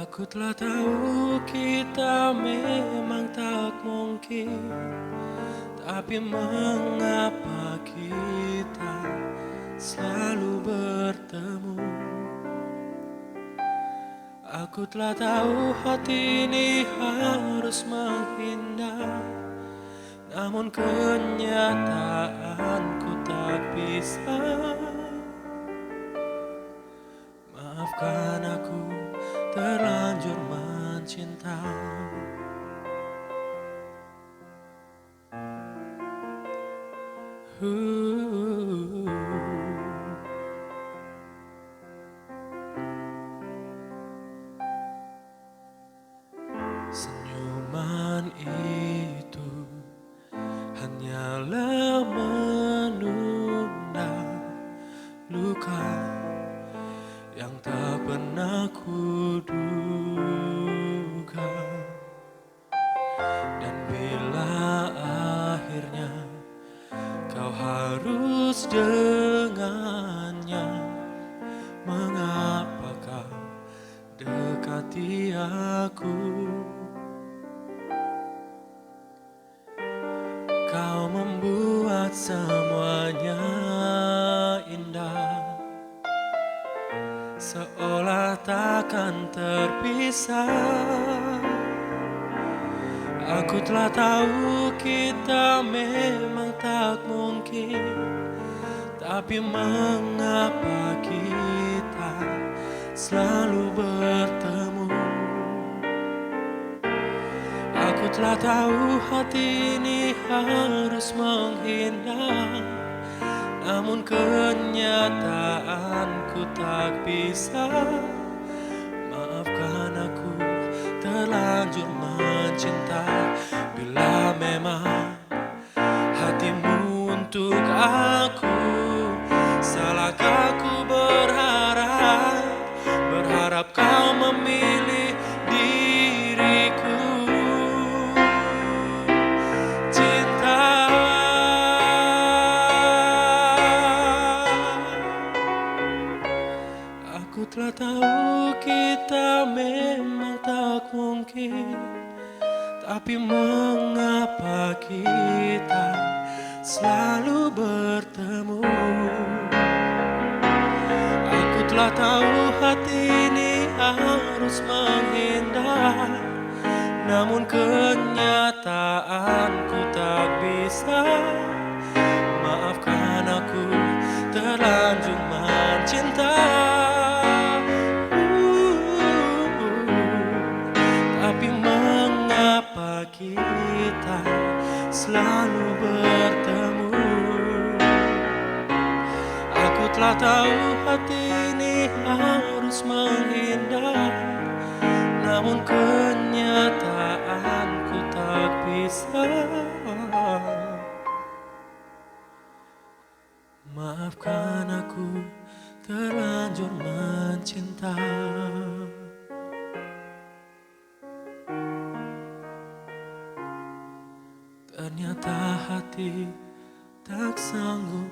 Aku telah tahu kita memang tak mungkin, tapi mengapa kita selalu bertemu? Aku telah tahu hati ini harus menghindar, namun kenyataanku tak bisa. Maafkan aku terlanjur mencinta. Senyuman itu hanyalah menunda luka yang tak pernah kuduga. Dan bila akhirnya kau harus dengannya, mengapa kau dekati aku? Kau membuat semuanya indah, seolah takkan terpisah. Aku telah tahu kita memang tak mungkin, tapi mengapa kita selalu bertemu? Aku telah tahu hati ini harus menghindar, namun kenyataanku tak bisa. Maafkan aku terlanjur mencinta. Bila memang hatimu untuk aku, salahkah ku berharap kau memilih diriku? Cinta, aku telah tahu kita memang tak mungkin, tapi mengapa kita selalu bertemu? Aku telah tahu hati ini harus menghindar, namun kenyataanku tak bisa. Maafkan aku terlanjur mencinta. Tapi mengapa kita selalu bertemu? Aku telah tahu hati ini harus menghindar, namun kenyataanku tak bisa. Maafkan aku terlanjur mencinta. Ternyata hati tak sanggup